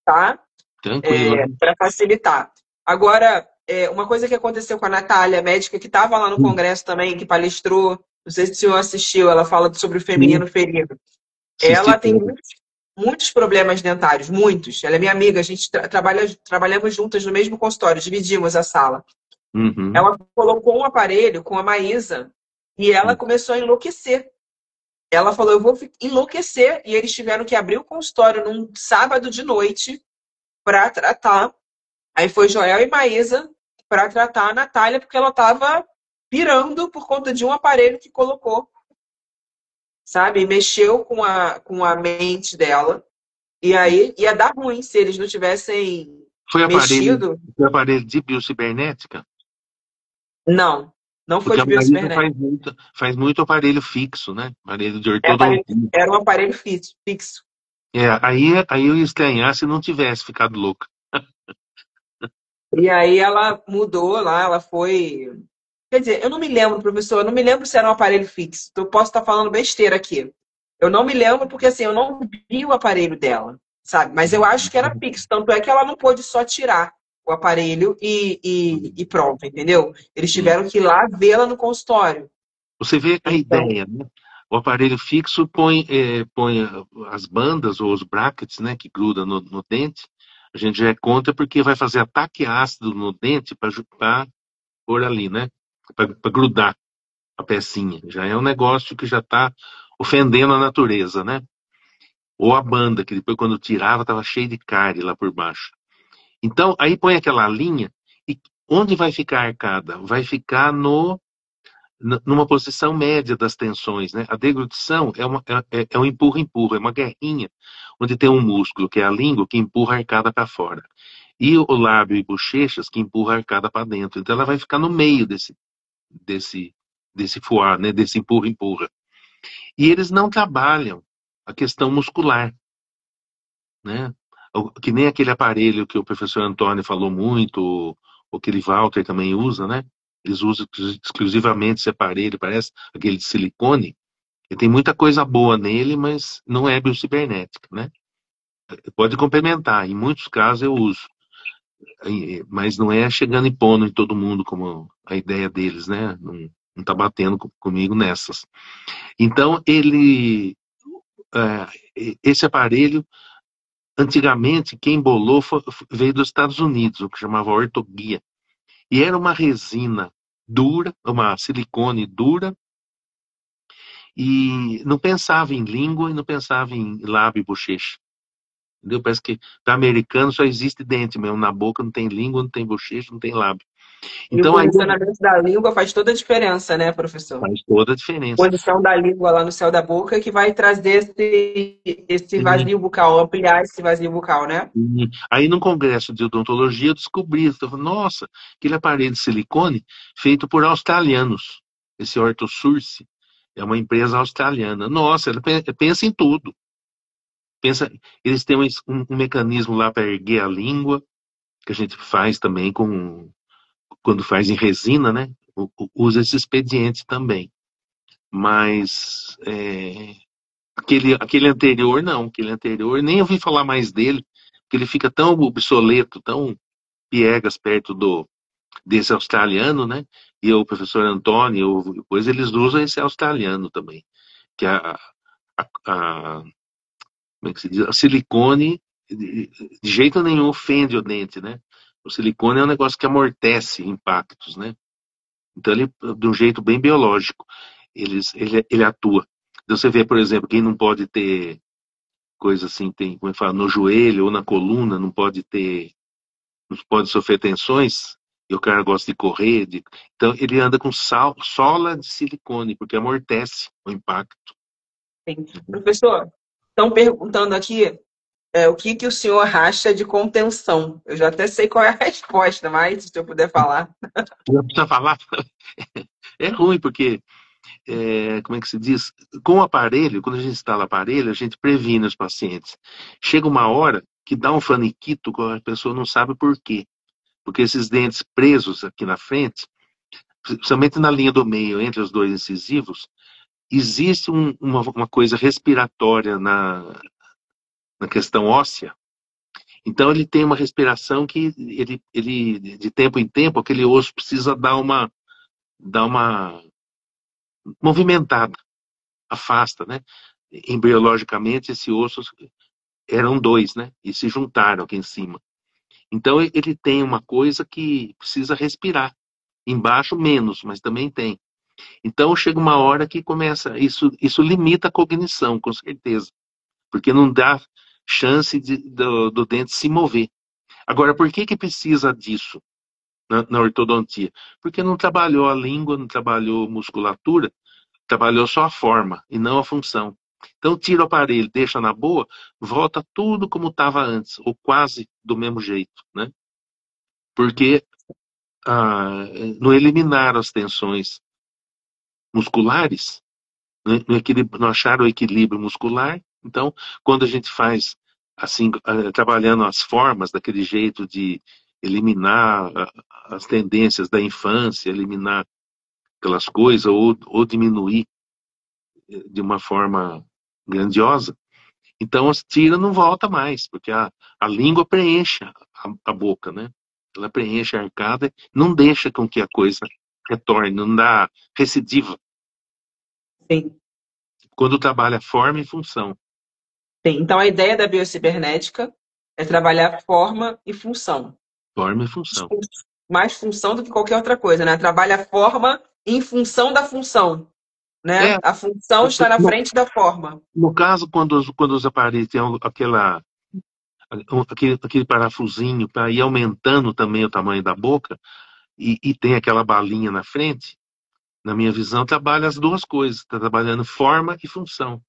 tá? Tranquilo. Para facilitar. Agora, uma coisa que aconteceu com a Natália, médica que estava lá no Hum, congresso também, que palestrou, não sei se o senhor assistiu, ela fala sobre o Sim, feminino ferido. assisti Ela tem tudo. muitos problemas dentários, muitos. Ela é minha amiga, a gente trabalhamos juntas no mesmo consultório, dividimos a sala. Uhum. Ela colocou um aparelho com a Maísa e ela começou a enlouquecer. Ela falou, eu vou enlouquecer. E eles tiveram que abrir o consultório num sábado de noite para tratar. Aí foi Joel e Maísa para tratar a Natália, porque ela estava pirando por conta de um aparelho que colocou, sabe? E mexeu com a mente dela. E aí ia dar ruim se eles não tivessem Foi aparelho, mexido. foi aparelho de biocibernética? Não, não foi Porque a de Marisa biocibernética. faz muito aparelho fixo, né? Aparelho de ortodontia. Era um aparelho fixo. Aí eu ia estranhar se não tivesse ficado louca. E aí ela mudou lá, ela foi. Quer dizer, eu não me lembro, professor, eu não me lembro se era um aparelho fixo. Eu posso estar falando besteira aqui. Eu não me lembro porque assim, eu não vi o aparelho dela, sabe? Mas eu acho que era fixo. Tanto é que ela não pôde só tirar o aparelho e pronto, entendeu? Eles tiveram que ir lá vê-la no consultório. Você vê a Então, ideia, né? O aparelho fixo põe as bandas ou os brackets, né, que grudam no dente. A gente já é contra porque vai fazer ataque ácido no dente para pôr ali, né? Para grudar a pecinha. Já é um negócio que já está ofendendo a natureza, né? Ou a banda, que depois quando tirava estava cheio de cárie lá por baixo. Então, aí põe aquela linha e onde vai ficar a arcada? Vai ficar numa posição média das tensões, né? A deglutição é um empurra-empurra, é uma guerrinha, onde tem um músculo, que é a língua, que empurra a arcada para fora. E o lábio e bochechas, que empurra a arcada para dentro. Então ela vai ficar no meio desse, desse foar, né? Desse empurra-empurra. E eles não trabalham a questão muscular, né? Que nem aquele aparelho que o professor Antônio falou muito, o que ele Walter também usa, né? Eles usam exclusivamente esse aparelho, parece aquele de silicone. E tem muita coisa boa nele, mas não é biocibernética, né? Pode complementar, em muitos casos eu uso, mas não é chegando e pondo em todo mundo como a ideia deles, né? Não tá batendo comigo nessas. Então, esse aparelho, antigamente, quem bolou veio dos Estados Unidos, o que chamava ortoguia. E era uma resina dura, uma silicone dura, e não pensava em língua e não pensava em lábio e bochecha. Entendeu? Parece que para americano só existe dente mesmo. Na boca não tem língua, não tem bochecha, não tem lábio. e o Então aí posicionamento da língua faz toda a diferença, né, professor? faz toda a diferença. Posição da língua lá no céu da boca que vai trazer esse E, vazio bucal, ampliar esse vazio bucal, né? e aí no congresso de odontologia eu descobri, eu falei, nossa, aquele aparelho de silicone feito por australianos, esse Orthosurce. É uma empresa australiana. Nossa, ela pensa em tudo. Pensa, eles têm um mecanismo lá para erguer a língua, que a gente faz também quando faz em resina, né? Usa esse expediente também. Mas aquele anterior, não. Aquele anterior, nem ouvi falar mais dele, porque ele fica tão obsoleto, tão piegas perto desse australiano, né? E o professor Antônio, depois eles usam esse australiano também, que é como é que se diz? A silicone de jeito nenhum ofende o dente, né? O silicone é um negócio que amortece impactos, né? Então ele, de um jeito bem biológico, ele atua. Então você vê, por exemplo, quem não pode ter coisa assim, tem, como é que fala, no joelho ou na coluna, não pode sofrer tensões, e o cara gosta de correr, então ele anda com sola de silicone, porque amortece o impacto. Sim. Professor, estão perguntando aqui o que que o senhor acha de contenção. Eu já até sei qual é a resposta, mas se eu puder falar. Não precisa falar, é ruim, porque como é que se diz? Com o aparelho, quando a gente instala o aparelho, a gente previne os pacientes. Chega uma hora que dá um faniquito, que a pessoa não sabe por quê. Porque esses dentes presos aqui na frente, principalmente na linha do meio, entre os dois incisivos, existe uma coisa respiratória na questão óssea. Então ele tem uma respiração que ele de tempo em tempo, aquele osso precisa dar uma movimentada, afasta, né? Embriologicamente, esse osso eram dois, né? E se juntaram aqui em cima. Então ele tem uma coisa que precisa respirar. Embaixo menos, mas também tem. Então chega uma hora que começa, isso limita a cognição, com certeza, porque não dá chance do dente se mover. Agora, por que que precisa disso na ortodontia? Porque não trabalhou a língua, não trabalhou musculatura, trabalhou só a forma e não a função. Então tira o aparelho, deixa na boa, volta tudo como estava antes, ou quase do mesmo jeito, né? Porque não eliminaram as tensões musculares, não acharam o equilíbrio muscular. Então, quando a gente faz assim, trabalhando as formas daquele jeito de eliminar as tendências da infância, eliminar aquelas coisas, ou diminuir de uma forma grandiosa, então as tira não volta mais, porque a língua preenche a boca, né? Ela preenche a arcada, não deixa com que a coisa retorne, não dá recidiva. Sim, Quando trabalha forma e função. sim. Então a ideia da biocibernética é trabalhar forma e função. Forma e função. Mais função do que qualquer outra coisa, né? Trabalha a forma em função da função, É, né? A função está na no, frente da forma. no caso, quando os aparelhos têm aquele parafusinho para ir aumentando também o tamanho da boca, e tem aquela balinha na frente, na minha visão, trabalha as duas coisas. Está trabalhando forma e função.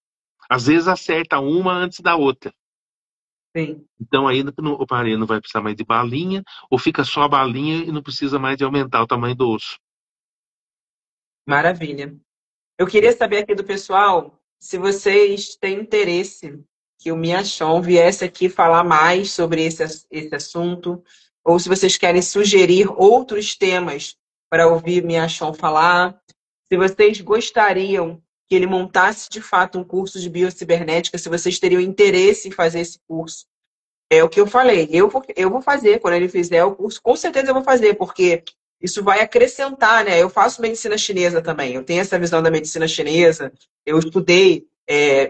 Às vezes acerta uma antes da outra. Sim, Então aí o aparelho não vai precisar mais de balinha, ou fica só a balinha e não precisa mais de aumentar o tamanho do osso. maravilha. Eu queria saber aqui do pessoal se vocês têm interesse que o Miachon viesse aqui falar mais sobre esse assunto, ou se vocês querem sugerir outros temas para ouvir Miachon falar, se vocês gostariam que ele montasse de fato um curso de biocibernética, se vocês teriam interesse em fazer esse curso. É o que eu falei, eu vou fazer, quando ele fizer o curso, com certeza eu vou fazer, porque isso vai acrescentar, né? Eu faço medicina chinesa também, eu tenho essa visão da medicina chinesa, eu estudei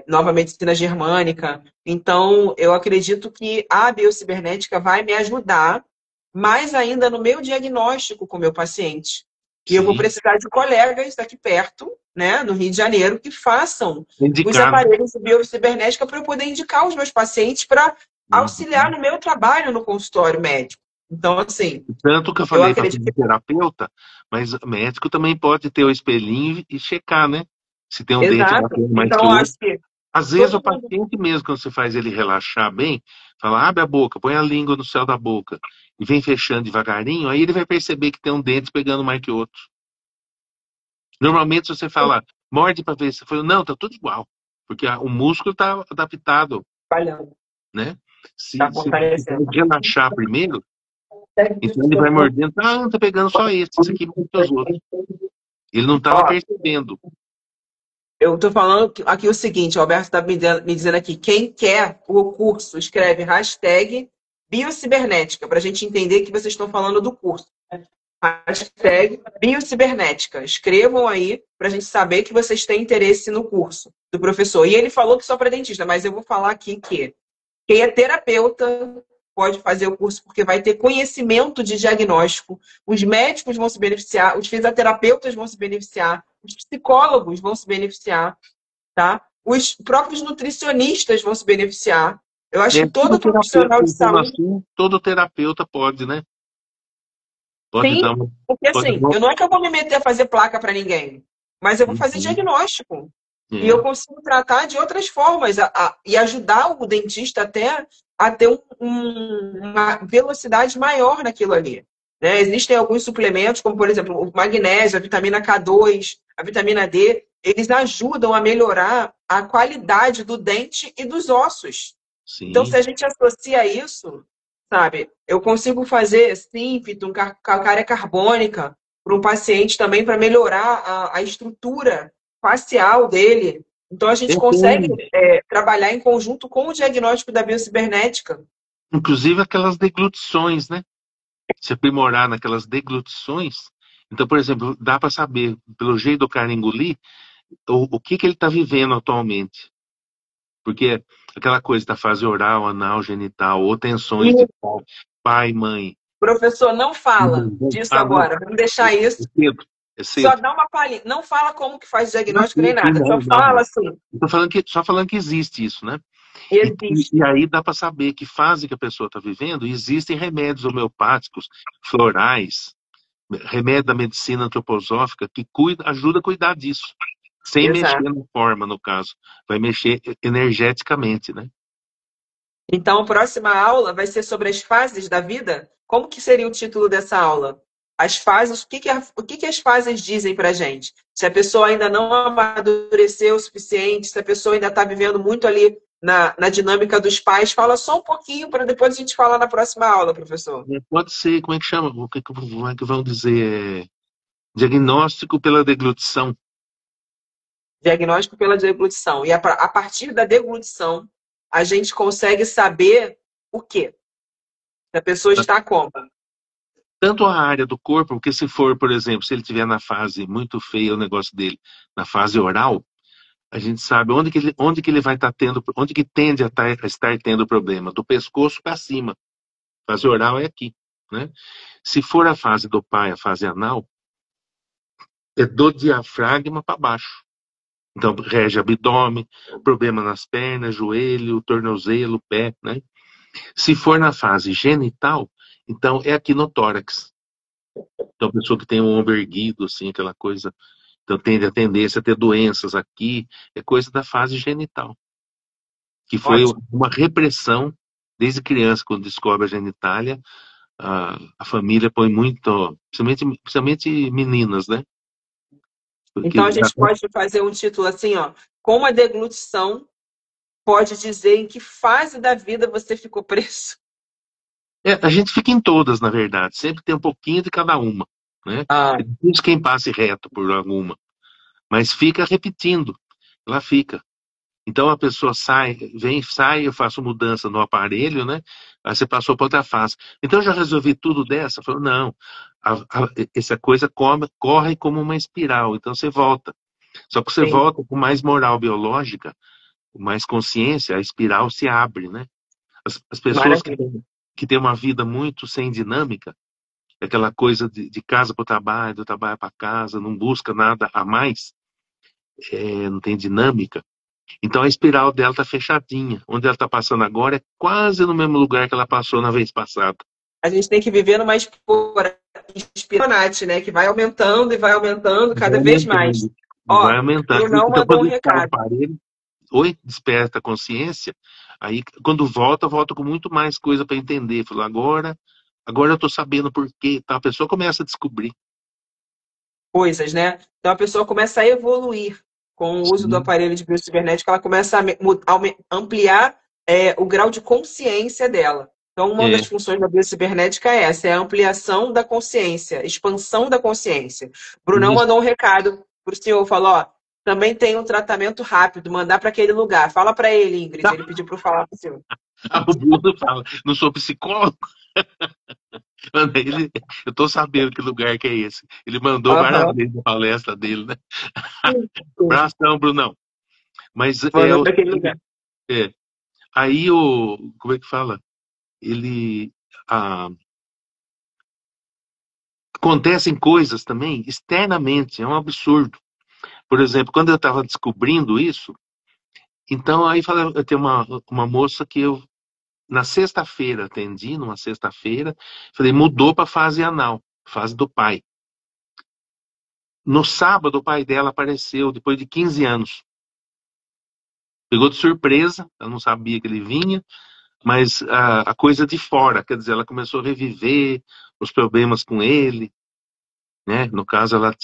nova medicina germânica, então eu acredito que a biocibernética vai me ajudar mais ainda no meu diagnóstico com o meu paciente. E eu vou Sim. precisar de colegas daqui perto, né, no Rio de Janeiro, que façam os Indicar, né? aparelhos de biocibernética para eu poder indicar os meus pacientes para auxiliar Uhum. no meu trabalho no consultório médico. Então, assim, Tanto que eu eu falei para acredito que. fisioterapeuta, mas o médico também pode ter o espelhinho e checar, né? Se tem um dente Exato. batendo mais Então, que eu o outro. acho que Às vezes o todo mundo. paciente mesmo, quando você faz ele relaxar bem, fala, abre a boca, põe a língua no céu da boca e vem fechando devagarinho, aí ele vai perceber que tem um dente pegando mais que o outro. Normalmente, se você fala, Morde para ver se foi. Não, tá tudo igual. Porque o músculo está adaptado, Falhando, né? tá Se você fortalecendo. relaxar primeiro, então ele vai mordendo. Ah, não tá pegando só esse aqui não os outros. Ele não estava Ó, percebendo. eu tô falando aqui o seguinte, o Alberto está me dizendo aqui, quem quer o curso, escreve hashtag biocibernética, para a gente entender que vocês estão falando do curso. Hashtag biocibernética. Escrevam aí para a gente saber que vocês têm interesse no curso do professor. E ele falou que só para dentista, mas eu vou falar aqui que quem é terapeuta pode fazer o curso porque vai ter conhecimento de diagnóstico. Os médicos vão se beneficiar, os fisioterapeutas vão se beneficiar, os psicólogos vão se beneficiar, tá? Os próprios nutricionistas vão se beneficiar. Eu acho É, que todo profissional de pensando saúde. assim, todo terapeuta pode, né? Pode Sim, dar uma. porque Pode, assim, eu não é que eu vou me meter a fazer placa para ninguém, mas eu vou fazer uhum, diagnóstico. E é, eu consigo tratar de outras formas e ajudar o dentista até a ter uma velocidade maior naquilo ali. Né? Existem alguns suplementos, como por exemplo o magnésio, a vitamina K2, a vitamina D, eles ajudam a melhorar a qualidade do dente e dos ossos. Então, se sim. a gente associa isso, sabe, eu consigo fazer símfito, calcária carbônica para um paciente também para melhorar a estrutura facial dele. Então, a É, gente consegue tem, trabalhar em conjunto com o diagnóstico da biocibernética. inclusive aquelas deglutições, né? Se aprimorar naquelas deglutições. Então, por exemplo, dá para saber, pelo jeito do cara engolir, o que ele está vivendo atualmente. Porque aquela coisa da fase oral, anal, genital, ou tensões de E, pai, mãe. professor, não fala disso Ah, não. agora. Vamos deixar É isso. cedo. É Só cedo. dá uma palhinha. Não fala como que faz Não, diagnóstico nem nada. Só não, não, fala não. assim, Eu tô falando que, só falando que existe isso, né? E existe. aí dá para saber que fase que a pessoa está vivendo. E existem remédios homeopáticos, florais, remédio da medicina antroposófica que ajuda a cuidar disso. Sem mexer Exato. na forma, no caso. Vai mexer energeticamente, né? Então, a próxima aula vai ser sobre as fases da vida. Como que seria o título dessa aula? As fases, o que que as fases dizem para a gente? Se a pessoa ainda não amadureceu o suficiente, se a pessoa ainda está vivendo muito ali na dinâmica dos pais, fala só um pouquinho para depois a gente falar na próxima aula, professor. Pode ser, como é que chama? Como é que vão dizer? Diagnóstico pela deglutição. Diagnóstico pela deglutição. E a partir da deglutição, a gente consegue saber o quê? Se a pessoa está como? Tanto a área do corpo, porque se for, por exemplo, se ele estiver na fase muito feia, o negócio dele, na fase oral, a gente sabe onde que ele vai estar tendo, onde que tende a estar tendo problema, do pescoço para cima. A fase oral é aqui, né? Se for a fase do pai, a fase anal, é do diafragma para baixo. Então, rege abdômen, problema nas pernas, joelho, tornozelo, pé, né? Se for na fase genital, então é aqui no tórax. Então, a pessoa que tem o ombro erguido, assim, aquela coisa, então tende a tendência a ter doenças aqui, é coisa da fase genital, que foi Ótimo. uma repressão desde criança, quando descobre a genitália, a família põe muito, principalmente meninas, né? Então, Porque a gente pode fazer um título assim, ó, como a deglutição pode dizer em que fase da vida você ficou preso. a gente fica em todas, na verdade, sempre tem um pouquinho de cada uma, né? Ah, É difícil quem passe reto por alguma, mas fica repetindo, ela fica. Então a pessoa sai, eu faço mudança no aparelho, né? Aí você passou para outra fase. Então eu já resolvi tudo dessa? Falou, não, essa coisa corre como uma espiral, então você volta. Só que você sim. volta com mais moral biológica, com mais consciência, a espiral se abre, né? As pessoas Maravilha. que têm uma vida muito sem dinâmica, aquela coisa de casa para o trabalho, do trabalho para casa, não busca nada a mais, não tem dinâmica. Então a espiral dela está fechadinha. Onde ela está passando agora é quase no mesmo lugar que ela passou na vez passada. A gente tem que viver numa espironate, né? Que vai aumentando Vai cada vez mais. aumentando. Ó, Vai aumentando. Brunão Então, mandou um quando está o recado. aparelho, oi, desperta a consciência. Aí, quando volta com muito mais coisa para entender. Falou, agora eu estou sabendo por quê. Tá? A pessoa começa a descobrir. Coisas, né? Então a pessoa começa a evoluir. com o uso do sim, aparelho de biocibernética, ela começa a ampliar o grau de consciência dela. Então, uma é. das funções da biocibernética é essa, é a ampliação da consciência, expansão da consciência. Brunão Isso. mandou um recado para o senhor, falou, ó, também tem um tratamento rápido, mandar para aquele lugar. Fala para ele, Ingrid, ele pediu para eu falar para o senhor. O Bruno fala, não sou psicólogo. Eu tô sabendo que lugar que é esse. Ele mandou várias Aham. vezes na palestra dele, né? Abração, Brunão. Mas Mandou para aquele lugar. é, aí o, como é que fala? Ele, ah, acontecem coisas também externamente, é um absurdo. Por exemplo, quando eu estava descobrindo isso, então aí eu tenho uma moça que eu na sexta-feira atendi, numa sexta-feira, falei, mudou para fase anal, fase do pai. No sábado, o pai dela apareceu, depois de 15 anos. Pegou de surpresa, eu não sabia que ele vinha, mas a coisa de fora, quer dizer, ela começou a reviver os problemas com ele, né? No caso, ela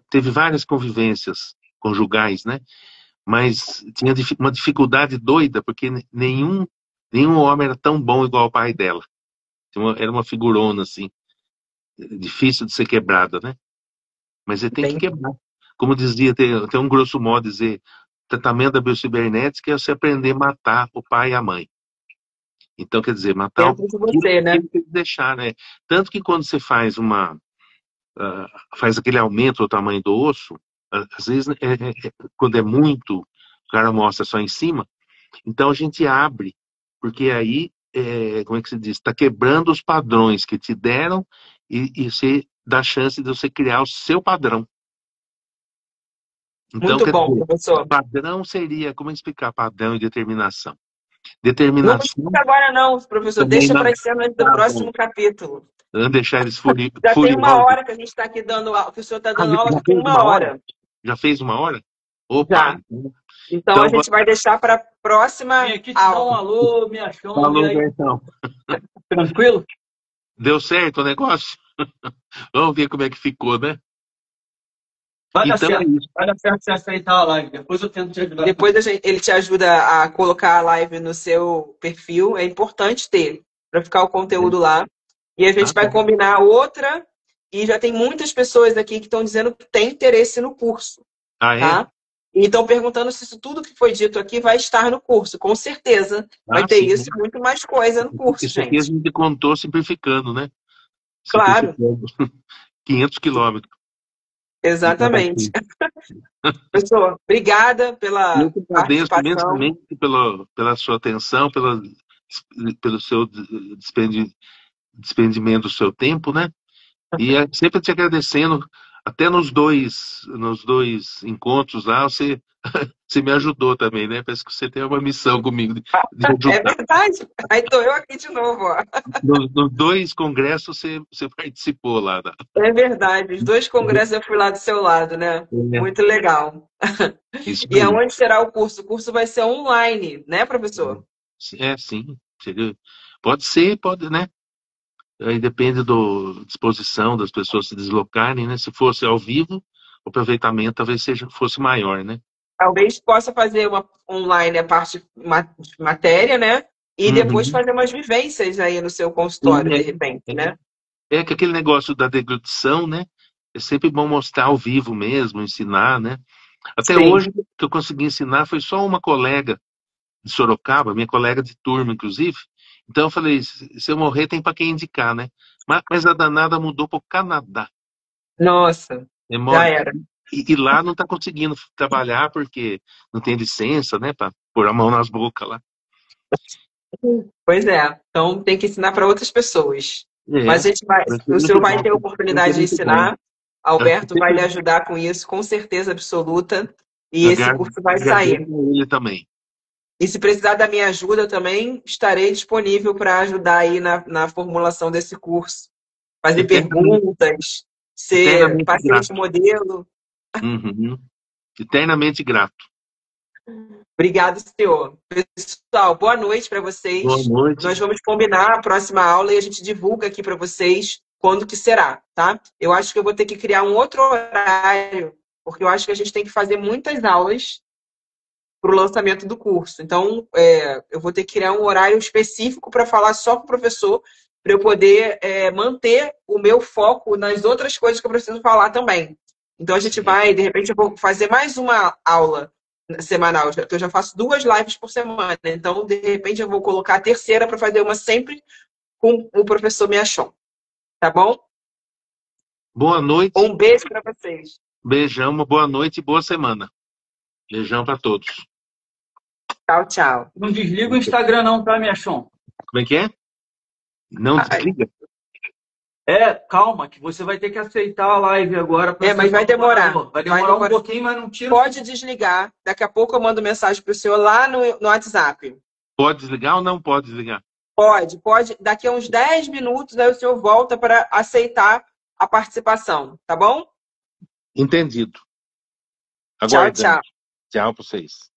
teve várias convivências conjugais, né? Mas tinha uma dificuldade doida, porque nenhum homem era tão bom igual o pai dela. Era uma figurona, assim, difícil de ser quebrada, né? Mas ele tem que Entendi. quebrar. Como dizia, tem um grosso modo dizer, tratamento da biocibernética é você aprender a matar o pai e a mãe. Então, quer dizer, matar Dentro de aquilo você, que né? ele tem que deixar, né? Tanto que quando você faz aquele aumento do tamanho do osso, às vezes, quando é muito, o cara mostra só em cima, então a gente abre, porque aí, como é que se diz? Está quebrando os padrões que te deram e você dá chance de você criar o seu padrão. Então, Muito quer bom, dizer, professor. padrão seria, como explicar padrão e determinação? Não Determinação explica agora não, professor. também Deixa não. para as cenas do Tá bom. próximo capítulo. Vamos deixar eles Já tem uma furiosos. hora que a gente está aqui dando aula, que o senhor está Ah, dando aula, já já tem fez uma uma hora? hora. Já fez uma hora? Opa, Já. Então a então gente vai deixar para a próxima Vim aqui te dar um aula. alô, minha chome falou, aí. Bertão. Tranquilo? Deu certo o negócio? Vamos ver como é que ficou, né? Vai dar Então é certo. isso. Vai dar certo você aceitar a live. Depois eu tento te ajudar com Depois isso. ele te ajuda a colocar a live no seu perfil. É importante ter para ficar o conteúdo lá. E a Tá gente vai bom. combinar outra. E já tem muitas pessoas aqui que estão dizendo que tem interesse no curso, Ah, é? tá? E estão perguntando se isso tudo que foi dito aqui vai estar no curso. Com certeza vai Ah, ter sim. isso e muito mais coisa no curso, Isso aqui a gente. gente contou simplificando, né? Claro, Simplificando 500 quilômetros de cada exatamente. coisa. Pessoal, obrigada pela Eu que agradeço participação. imensamente pela sua atenção, pelo seu despendimento do seu tempo, né? E sempre te agradecendo, até nos dois encontros lá, você me ajudou também, né? Parece que você tem uma missão comigo de É ajudar. verdade. Aí estou eu aqui de novo, ó. Nos dois congressos você participou lá. É verdade. Os dois congressos eu fui lá do seu lado, né? É, Muito legal. isso E aí. aonde será o curso? O curso vai ser online, né, professor? Sim. Pode ser, pode, né? Aí depende da disposição das pessoas se deslocarem, né? Se fosse ao vivo, o aproveitamento talvez fosse maior, né? Talvez possa fazer uma online a parte de matéria, né? E depois Uhum. fazer umas vivências aí no seu Sim, consultório, de repente, né? é que aquele negócio da deglutição, né? É sempre bom mostrar ao vivo mesmo, ensinar, né? Até Sim. hoje, o que eu consegui ensinar foi só uma colega de Sorocaba, minha colega de turma, inclusive. Então eu falei, se eu morrer, tem para quem indicar, né? Mas a danada mudou para o Canadá. Nossa, já Demora. era. E lá não está conseguindo trabalhar porque não tem licença, né? Para pôr a mão nas bocas lá. Pois é. Então tem que ensinar para outras pessoas. É, Mas a gente vai, vai ser o senhor muito vai bom. ter a Vai ser oportunidade de muito bom. ensinar. Eu Alberto vai lhe sempre ajudar com isso, com certeza absoluta. E esse curso vai agradeço sair. a ele também. E se precisar da minha ajuda também, estarei disponível para ajudar aí na formulação desse curso. Fazer Eternamente, perguntas, ser eternamente paciente grato. modelo. Uhum. Eternamente grato. Obrigado, senhor. Pessoal, boa noite para Boa vocês. noite. Nós vamos combinar a próxima aula e a gente divulga aqui para vocês quando que será, tá? Eu acho que eu vou ter que criar um outro horário, porque eu acho que a gente tem que fazer muitas aulas para o lançamento do curso. Então, eu vou ter que criar um horário específico para falar só com o professor, para eu poder manter o meu foco nas outras coisas que eu preciso falar também. Então, a gente vai, de repente, eu vou fazer mais uma aula semanal, que eu já faço 2 lives por semana. Então, de repente, eu vou colocar a terceira para fazer uma sempre com o professor Miachon. Tá bom? Boa noite. Um beijo para vocês. Beijão, uma boa noite e boa semana. Beijão para todos. Tchau, tchau. Não desliga o Instagram não, tá, Miachon? Como é que é? Não desliga? Calma, que você vai ter que aceitar a live agora. Mas vai demorar. Vai demorar um pouquinho, mas não tira. Pode desligar. Daqui a pouco eu mando mensagem para o senhor lá no WhatsApp. Pode desligar ou não pode desligar? Pode. Daqui a uns 10 minutos, aí o senhor volta para aceitar a participação. Tá bom? Entendido. Tchau, tchau. Tchau para vocês.